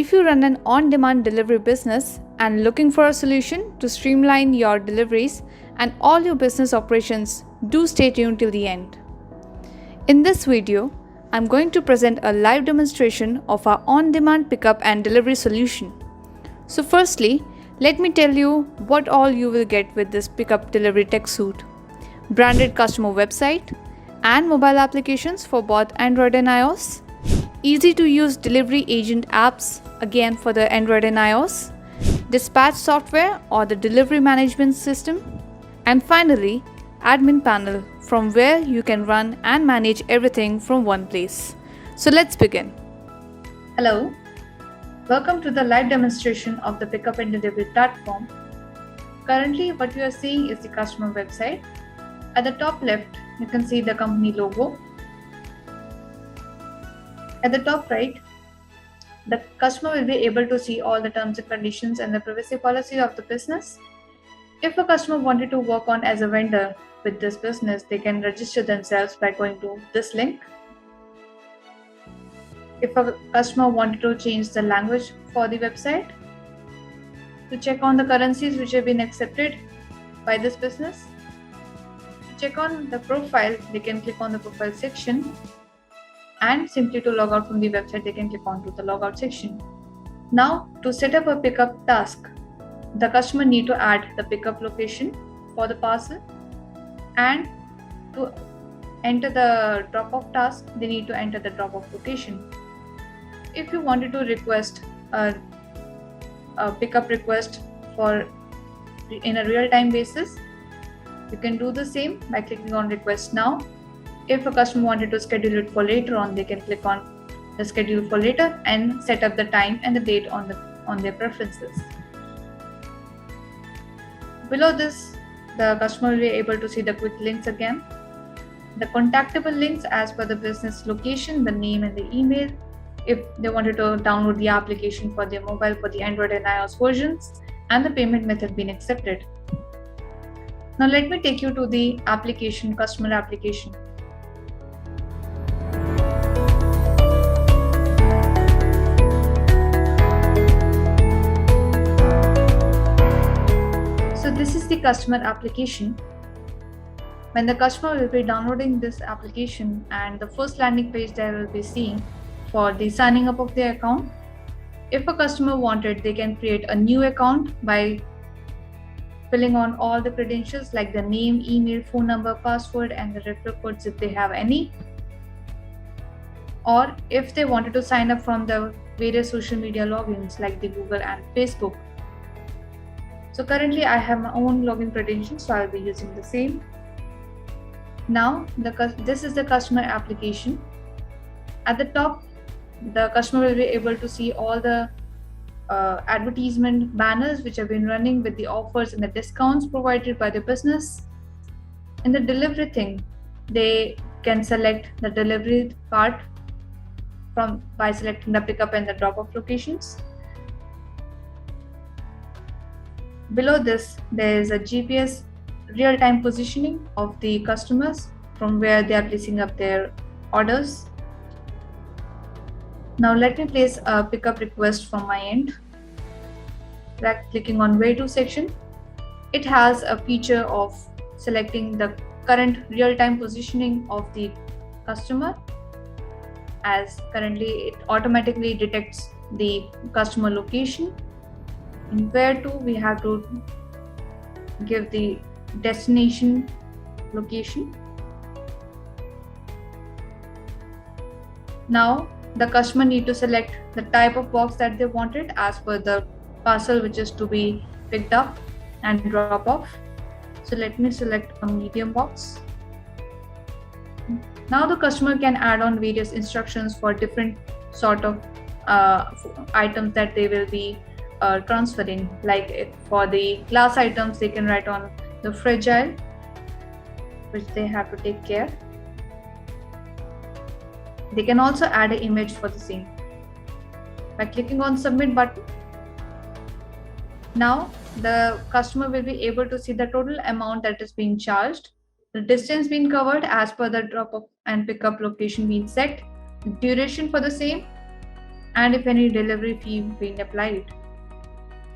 If you run an on-demand delivery business and looking for a solution to streamline your deliveries and all your business operations, do stay tuned till the end. In this video, I'm going to present a live demonstration of our on-demand pickup and delivery solution. So firstly, let me tell you what all you will get with this pickup delivery tech suite. Branded customer website and mobile applications for both Android and iOS. Easy to use delivery agent apps again for the Android and iOS. Dispatch software or the delivery management system. And finally, admin panel from where you can run and manage everything from one place. So let's begin. Hello, welcome to the live demonstration of the pickup and delivery platform. Currently, what you are seeing is the customer website. At the top left, you can see the company logo. At the top right, the customer will be able to see all the terms and conditions and the privacy policy of the business. If a customer wanted to work on as a vendor with this business, they can register themselves by going to this link. If a customer wanted to change the language for the website, to check on the currencies which have been accepted by this business, to check on the profile, they can click on the profile section. And simply to log out from the website, they can click on to the logout section. Now, to set up a pickup task, the customer need to add the pickup location for the parcel, and to enter the drop-off task, they need to enter the drop-off location. If you wanted to request a pickup request in a real-time basis, you can do the same by clicking on request now. If a customer wanted to schedule it for later on, they can click on the schedule for later and set up the time and the date on their preferences. Below this, the customer will be able to see the quick links again. The contactable links as per the business location, the name and the email. If they wanted to download the application for their mobile for the Android and iOS versions, and the payment method being accepted. Now let me take you to the application, customer application. This is the customer application. When the customer will be downloading this application, and the first landing page they will be seeing for the signing up of their account. If a customer wanted, they can create a new account by filling on all the credentials like the name, email, phone number, password, and the referral codes if they have any. Or if they wanted to sign up from the various social media logins like the Google and Facebook. So currently I have my own login credentials, so I'll be using the same. Now this is the customer application. At the top, the customer will be able to see all the advertisement banners which have been running with the offers and the discounts provided by the business. In the delivery thing, they can select the delivery part by selecting the pickup and the drop-off locations. Below this, there is a GPS real-time positioning of the customers from where they are placing up their orders. Now let me place a pickup request from my end. By clicking on Where To section, it has a feature of selecting the current real-time positioning of the customer, as currently it automatically detects the customer location. In Where To, we have to give the destination location. Now the customer need to select the type of box that they wanted as per the parcel which is to be picked up and drop off. So let me select a medium box. Now the customer can add on various instructions for different sort of items that they will be transferring. Like for the glass items, they can write on the fragile, which they have to take care. They can also add an image for the same by clicking on submit button. Now the customer will be able to see the total amount that is being charged, the distance being covered as per the drop-off and pickup location being set, the duration for the same, and if any delivery fee being applied.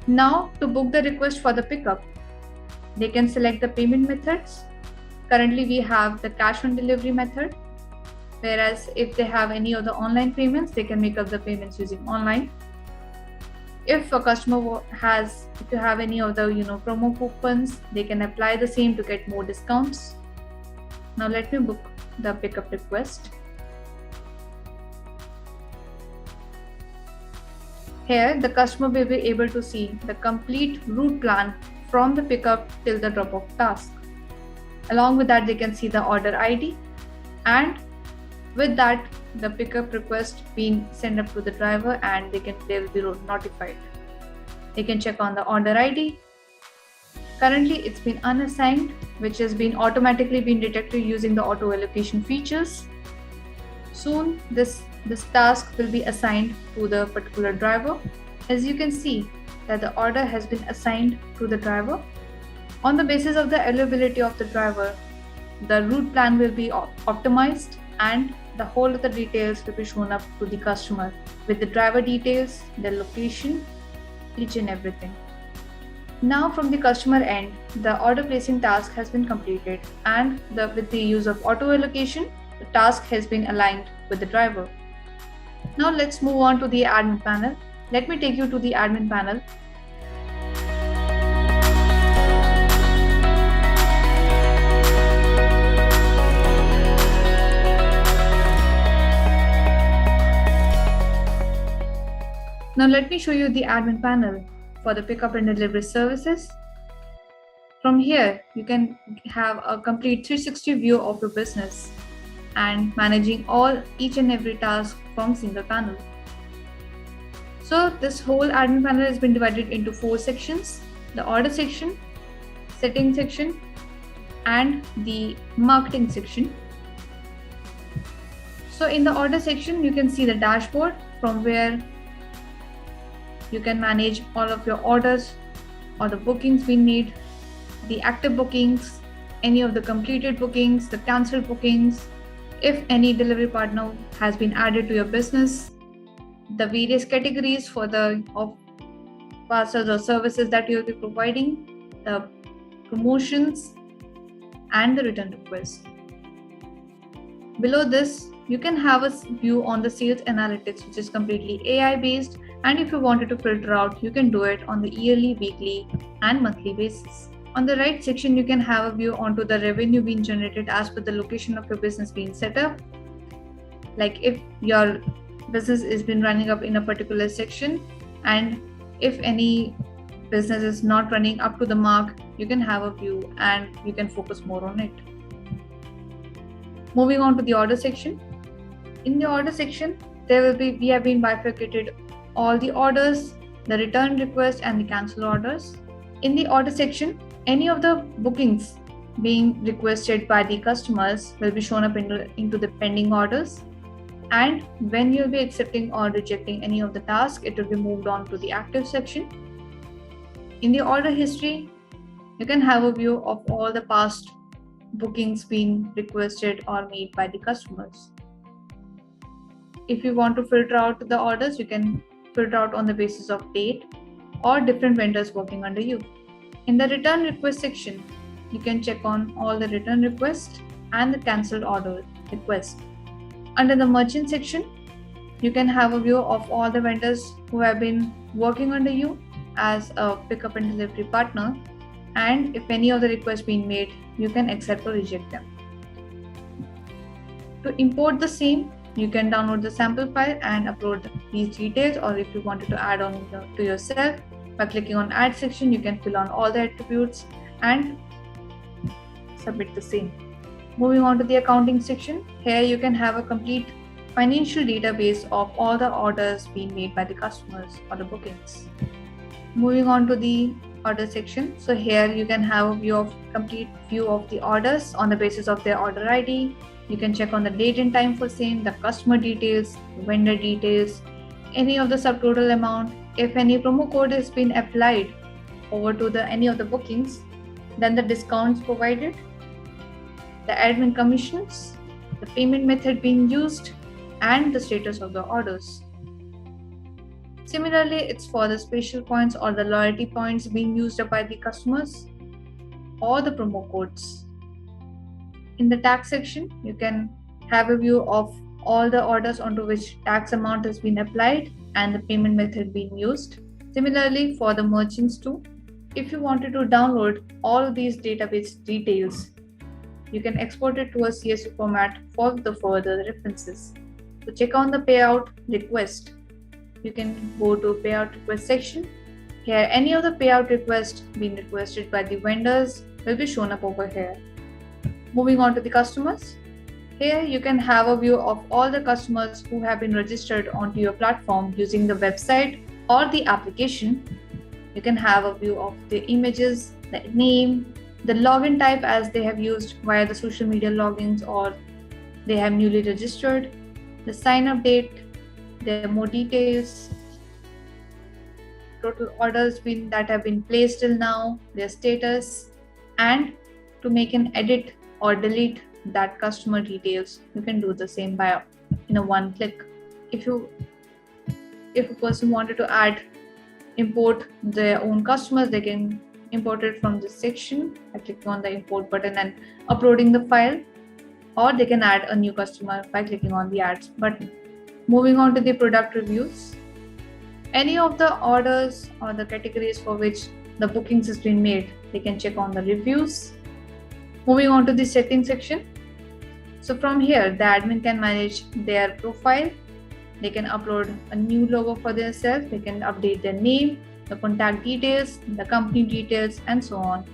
Now to book the request for the pickup, they can select the payment methods. Currently we have the cash on delivery method, whereas if they have any other online payments, they can make up the payments using online. If a customer if you have any of the promo coupons, they can apply the same to get more discounts. Now let me book the pickup request. Here the customer will be able to see the complete route plan from the pickup till the drop-off task. Along with that, they can see the order ID, and with that the pickup request being sent up to the driver, and they will be notified. They can check on the order ID. Currently it's been unassigned, which has been automatically been detected using the auto allocation features. Soon this task will be assigned to the particular driver. As you can see that the order has been assigned to the driver. On the basis of the availability of the driver, the route plan will be optimized, and the whole of the details will be shown up to the customer with the driver details, the location, each and everything. Now from the customer end, the order placing task has been completed, and with the use of auto allocation, the task has been aligned with the driver. Now let's move on to the admin panel. Let me take you to the admin panel. Now let me show you the admin panel for the pickup and delivery services. From here, you can have a complete 360 view of your business and managing each and every task from single panel. So this whole admin panel has been divided into 4 sections: the order section, setting section, and the marketing section. So in the order section, you can see the dashboard from where you can manage all of your orders or the bookings being made, the active bookings, any of the completed bookings, the cancelled bookings, if any delivery partner has been added to your business, the various categories of parcels or services that you'll be providing, the promotions, and the return requests. Below this, you can have a view on the sales analytics, which is completely AI based, and if you wanted to filter out, you can do it on the yearly, weekly, and monthly basis. On the right section, you can have a view onto the revenue being generated as per the location of your business being set up. Like if your business is been running up in a particular section, and if any business is not running up to the mark, you can have a view and you can focus more on it. Moving on to the order section. In the order section, we have been bifurcated all the orders, the return request, and the cancel orders. In the order section, any of the bookings being requested by the customers will be shown up into the pending orders, and when you'll be accepting or rejecting any of the tasks, it will be moved on to the active section. In the order history, you can have a view of all the past bookings being requested or made by the customers. If you want to filter out the orders, you can filter out on the basis of date or different vendors working under you. In the return request section, you can check on all the return requests and the cancelled order request. Under the merchant section, you can have a view of all the vendors who have been working under you as a pickup and delivery partner, and if any of the requests being made, you can accept or reject them. To import the same, you can download the sample file and upload these details, or if you wanted to add on to yourself, by clicking on add section, you can fill on all the attributes and submit the same. Moving on to the accounting section, here you can have a complete financial database of all the orders being made by the customers or the bookings. Moving on to the order section, so here you can have a complete view of the orders on the basis of their order ID. You can check on the date and time for same, the customer details, vendor details, any of the subtotal amount. If any promo code has been applied over to any of the bookings, then the discounts provided, the admin commissions, the payment method being used, and the status of the orders. Similarly, it's for the special points or the loyalty points being used by the customers or the promo codes. In the tax section, you can have a view of all the orders onto which tax amount has been applied and the payment method being used. Similarly, for the merchants too, if you wanted to download all these database details, you can export it to a CSV format for the further references. So check on the payout request. You can go to payout request section. Here, any of the payout requests being requested by the vendors will be shown up over here. Moving on to the customers. Here you can have a view of all the customers who have been registered onto your platform using the website or the application. You can have a view of the images, the name, the login type as they have used via the social media logins or they have newly registered, the sign up date, their more details, total orders that have been placed till now, their status, and to make an edit or delete that customer details, you can do the same by in a one click. If a person wanted to import their own customers, they can import it from this section by clicking on the import button and uploading the file, or they can add a new customer by clicking on the ads button. Moving on to the product reviews. Any of the orders or the categories for which the bookings has been made, they can check on the reviews. Moving on to the settings section. So from here, the admin can manage their profile. They can upload a new logo for themselves. They can update their name, the contact details, the company details, and so on.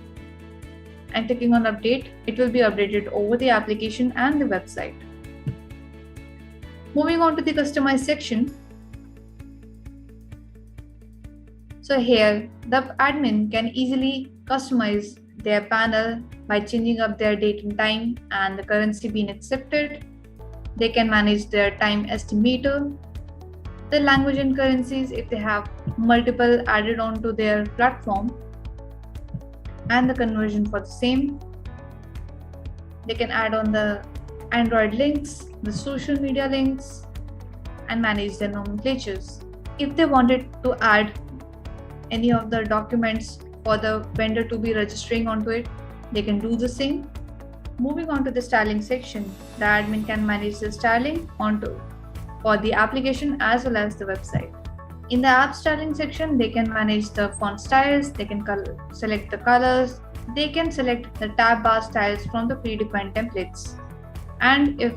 And clicking on update, it will be updated over the application and the website. Moving on to the customize section. So here, the admin can easily customize their panel by changing up their date and time and the currency being accepted. They can manage their time estimator, the language and currencies if they have multiple added onto their platform, and the conversion for the same. They can add on the Android links, the social media links, and manage their nomenclatures. If they wanted to add any of the documents for the vendor to be registering onto it, they can do the same. Moving on to the styling section, the admin can manage the styling for the application as well as the website. In the app styling section, they can manage the font styles, they can select the colors, they can select the tab bar styles from the predefined templates. And if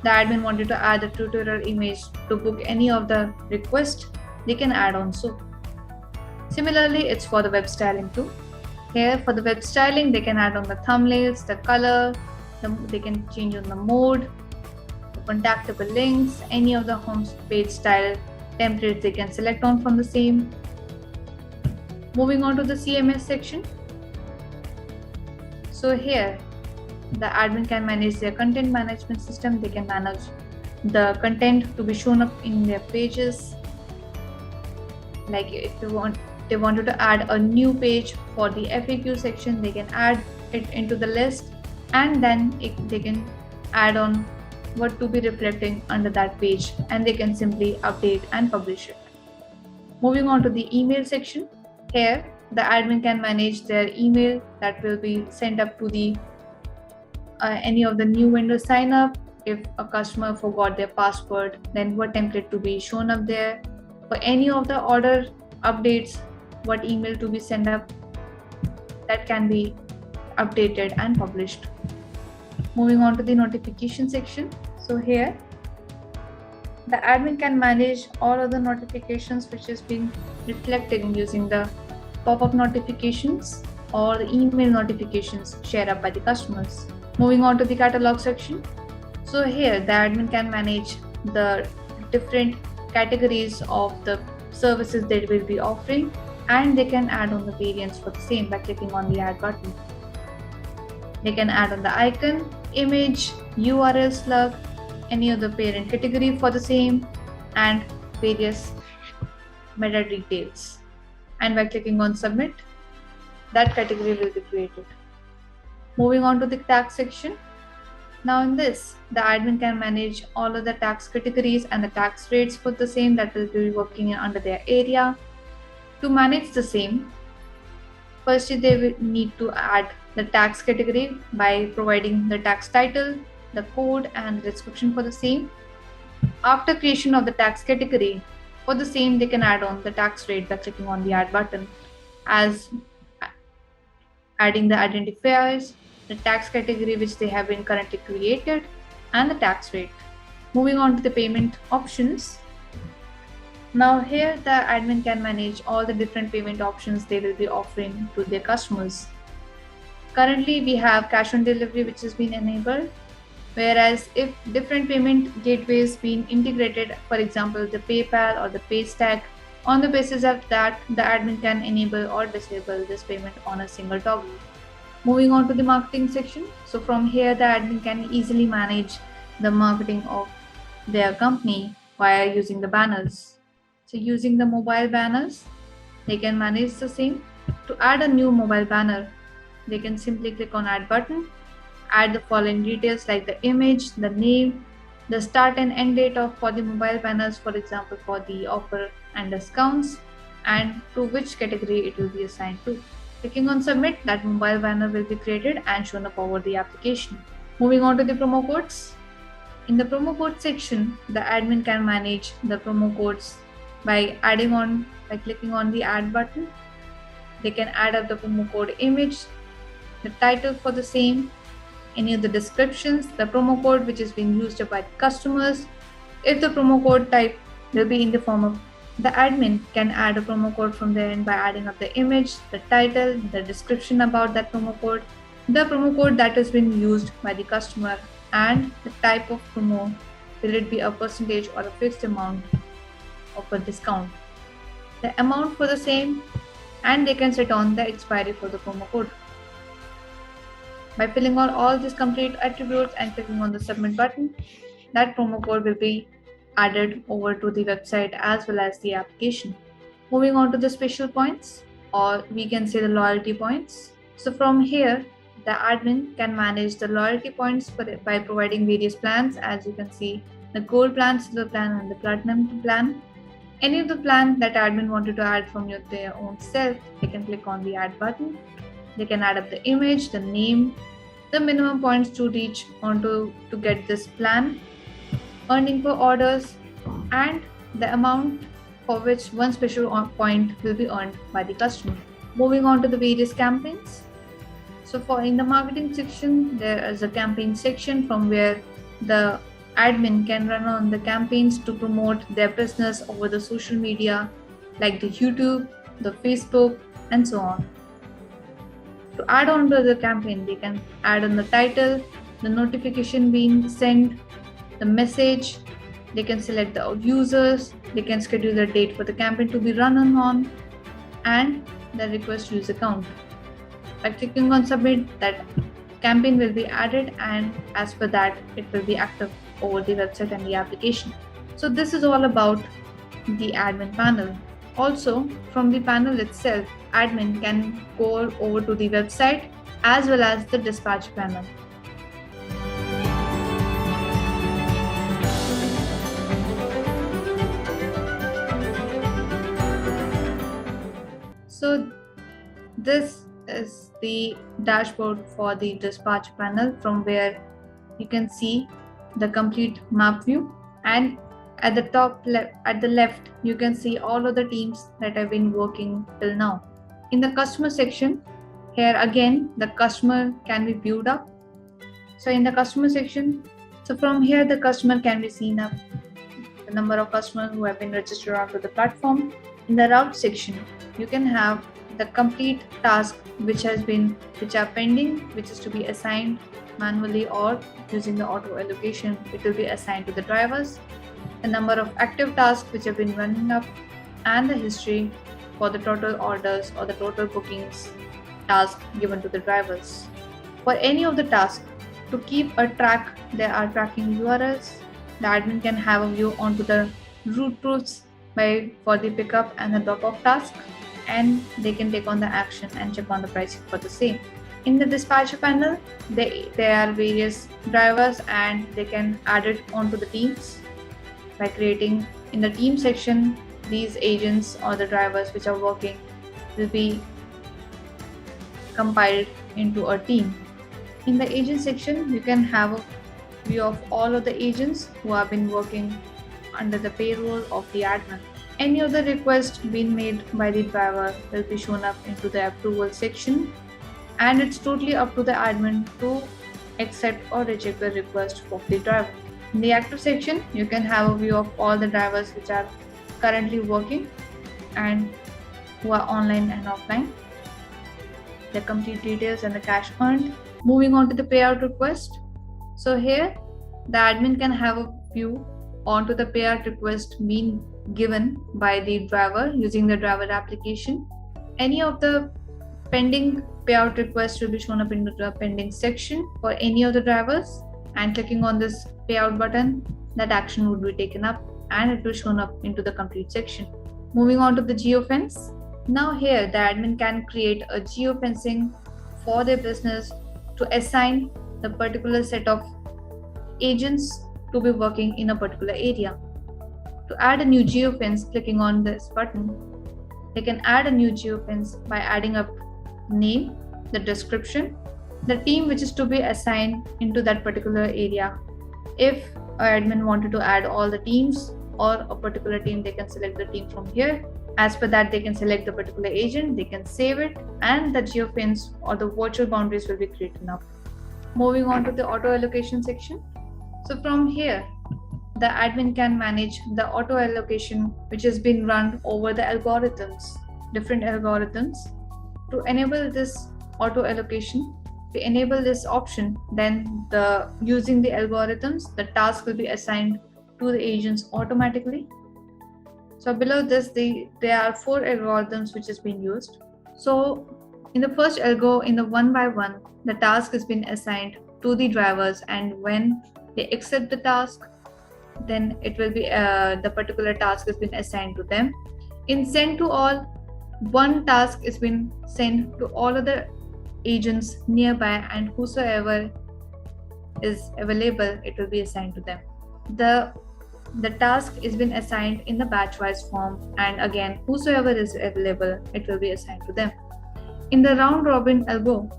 the admin wanted to add a tutorial image to book any of the requests, they can add on so. Similarly, it's for the web styling too. Here for the web styling, they can add on the thumbnails, the color, they can change on the mode, the contactable links, any of the home page style templates they can select on from the same. Moving on to the CMS section. So here, the admin can manage their content management system. They can manage the content to be shown up in their pages. Like if they wanted to add a new page for the FAQ section, they can add it into the list, and then they can add on what to be reflecting under that page, and they can simply update and publish it. Moving on to the email section. Here, the admin can manage their email that will be sent up to the any of the new vendors sign up. If a customer forgot their password, then what template to be shown up there. For any of the order updates, what email to be sent up, that can be updated and published. Moving on to the notification section. So here, the admin can manage all of the notifications which is being reflected using the pop-up notifications or the email notifications shared up by the customers. Moving on to the catalog section. So here, the admin can manage the different categories of the services they will be offering, and they can add on the variants for the same by clicking on the add button. They can add on the icon, image, URL slug, any other parent category for the same, and various meta details. And by clicking on submit, that category will be created. Moving on to the tag section. Now in this, the admin can manage all of the tax categories and the tax rates for the same that will be working under their area. To manage the same, firstly they will need to add the tax category by providing the tax title, the code and the description for the same. After creation of the tax category, for the same they can add on the tax rate by clicking on the add button, as adding the identifiers, the tax category which they have been currently created, and the tax rate. Moving on to the payment options. Now here the admin can manage all the different payment options they will be offering to their customers. Currently we have cash on delivery which has been enabled, whereas if different payment gateways being integrated, for example the PayPal or the Paystack, on the basis of that the admin can enable or disable this payment on a single toggle. Moving on to the marketing section. So from here the admin can easily manage the marketing of their company via using the banners. So using the mobile banners, they can manage the same. To add a new mobile banner, they can simply click on add button, add the following details like the image, the name, the start and end date for the mobile banners, for example for the offer and discounts, and to which category it will be assigned to. Clicking on submit, that mobile banner will be created and shown up over the application. Moving on to the promo codes. In the promo code section, the admin can manage the promo codes by clicking on the add button. They can add up the promo code image, the title for the same, any of the descriptions, the promo code which is being used by the customers. If the promo code type will be in the form of, the admin can add a promo code from there by adding up the image, the title, the description about that promo code, the promo code that has been used by the customer, and the type of promo, will it be a percentage or a fixed amount of a discount, the amount for the same, and they can set on the expiry for the promo code. By filling out all these complete attributes and clicking on the submit button, that promo code will be added over to the website as well as the application. Moving on to the special points, or we can say the loyalty points. So from here, the admin can manage the loyalty points by providing various plans, as you can see the gold plan, silver plan and the platinum plan. Any of the plan that admin wanted to add from their own self, they can click on the add button. They can add up the image, the name, the minimum points to reach onto to get this plan, earning per orders, and the amount for which one special point will be earned by the customer. Moving on to the various campaigns. So for in the marketing section, there is a campaign section from where the admin can run on the campaigns to promote their business over the social media like the YouTube, the Facebook, and so on. To add on to the campaign, they can add on the title, the notification being sent, the message, they can select the users, they can schedule the date for the campaign to be run on, and the request user count. By clicking on submit, that campaign will be added, and as per that, it will be active over the website and the application. So this is all about the admin panel. Also, from the panel itself, admin can go over to the website as well as the dispatch panel. So this is the dashboard for the dispatch panel, from where you can see the complete map view, and at the top at the left you can see all of the teams that have been working till now. In the customer section, here again the customer can be viewed up. So in the customer section, so from here the customer can be seen up, the number of customers who have been registered onto the platform. In the route section, you can have the complete task which are pending, which is to be assigned manually or using the auto allocation. It will be assigned to the drivers, the number of active tasks which have been running up, and the history for the total orders or the total bookings task given to the drivers. For any of the tasks, to keep a track, there are tracking URLs. The admin can have a view onto the route proofs for the pickup and the drop-off task, and they can take on the action and check on the pricing for the same. In the dispatcher panel, there are various drivers and they can add it onto the teams by creating in the team section. These agents or the drivers which are working will be compiled into a team. In the agent section, you can have a view of all of the agents who have been working under the payroll of the admin. Any other request being made by the driver will be shown up into the approval section, and it's totally up to the admin to accept or reject the request of the driver. In the active section, you can have a view of all the drivers which are currently working and who are online and offline, the complete details and the cash earned. Moving on to the payout request. So here, the admin can have a view onto the payout request being given by the driver using the driver application. Any of the pending payout requests will be shown up in the pending section for any of the drivers, and clicking on this payout button, that action would be taken up and it will shown up into the complete section. Moving on to the geofence. Now here the admin can create a geofencing for their business to assign the particular set of agents to be working in a particular area. To add a new geofence, clicking on this button, they can add a new geofence by adding up name, the description, the team which is to be assigned into that particular area. If an admin wanted to add all the teams or a particular team, they can select the team from here. As per that, they can select the particular agent, they can save it, and the geofence or the virtual boundaries will be created now. Moving on to the auto allocation section. So from here, the admin can manage the auto allocation which has been run over the algorithms, different algorithms. To enable this auto allocation, to enable this option, then using the algorithms, the task will be assigned to the agents automatically. So below this, there are 4 algorithms which has been used. So in the first algo, in the 1 by 1, the task has been assigned to the drivers, and when they accept the task, then it will be the particular task has been assigned to them. In send to all, one task has been sent to all other agents nearby, and whosoever is available, it will be assigned to them. The task is been assigned in the batch-wise form, and again, whosoever is available, it will be assigned to them. In the round-robin algo,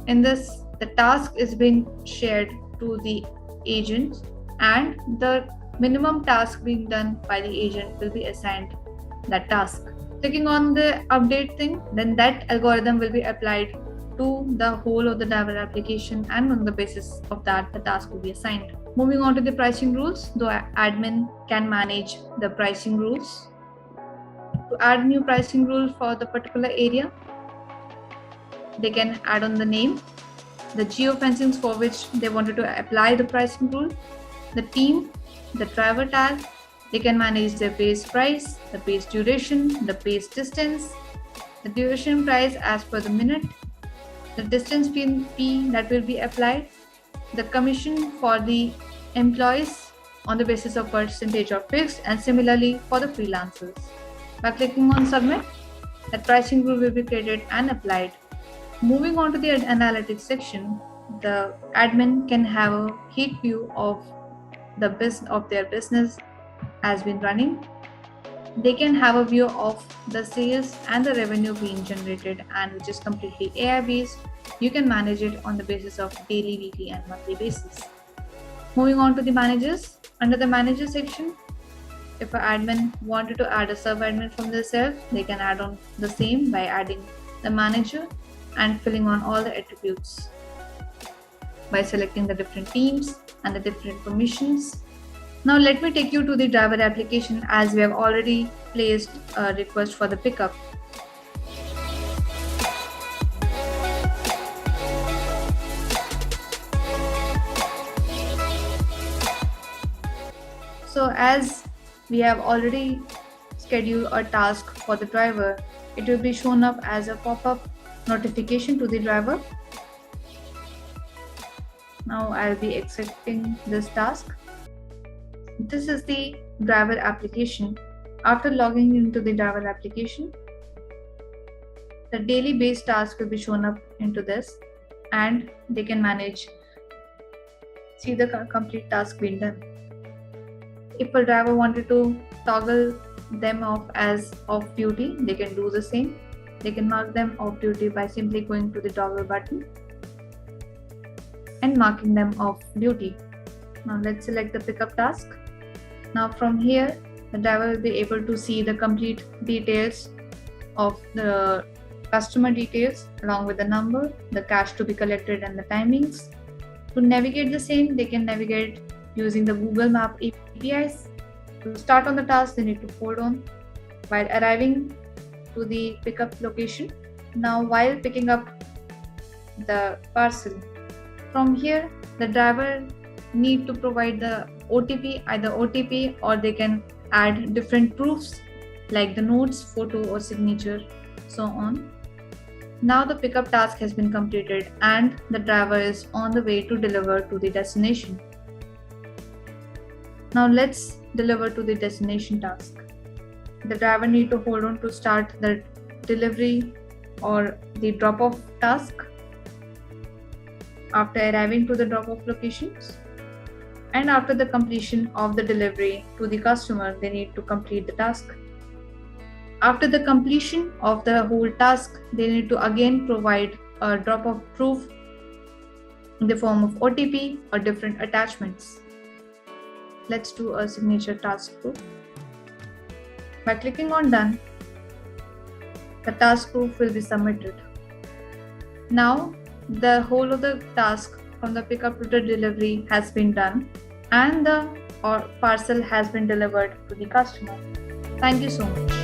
in this, the task is being shared to the agents, and the minimum task being done by the agent will be assigned that task. Clicking on the update thing, then that algorithm will be applied to the whole of the driver application, and on the basis of that, the task will be assigned. Moving on to the pricing rules, the admin can manage the pricing rules. To add new pricing rule for the particular area, they can add on the name, the geofencing for which they wanted to apply the pricing rule, the team, the driver tag. They can manage their base price, the base duration, the base distance, the duration price as per the minute, the distance fee that will be applied, the commission for the employees on the basis of percentage or fixed, and similarly for the freelancers. By clicking on submit, the pricing rule will be created and applied. Moving on to the analytics section, the admin can have a heat view of their business has been running. They can have a view of the sales and the revenue being generated, and which is completely AI based. You can manage it on the basis of daily, weekly, and monthly basis. Moving on to the managers. Under the manager section, if an admin wanted to add a sub-admin from themselves, they can add on the same by adding the manager and filling on all the attributes by selecting the different teams and the different permissions. Now let me take you to the driver application, as we have already placed a request for the pickup. So as we have already scheduled a task for the driver, it will be shown up as a pop-up notification to the driver. Now I'll be accepting this task. This is the driver application. After logging into the driver application, the daily base task will be shown up into this. and they can see the complete task being done. If a driver wanted to toggle them off as off duty, they can do the same. They can mark them off duty by simply going to the toggle button and marking them off duty. Now let's select the pickup task. Now from here, the driver will be able to see the complete details of the customer details along with the number, the cash to be collected and the timings. To navigate the same, they can navigate using the Google Map APIs. To start on the task, they need to hold on while arriving to the pickup location. Now while picking up the parcel, from here the driver need to provide the OTP, either OTP or they can add different proofs like the notes, photo or signature, so on. Now the pickup task has been completed and the driver is on the way to deliver to the destination. Now let's deliver to the destination task. The driver need to hold on to start the delivery or the drop-off task. After arriving to the drop-off locations and after the completion of the delivery to the customer, they need to complete the task. After the completion of the whole task, they need to again provide a drop-off proof in the form of OTP or different attachments. Let's do a signature task proof. By clicking on Done, the task proof will be submitted. Now, the whole of the task from the pickup to the delivery has been done and the parcel has been delivered to the customer. Thank you so much.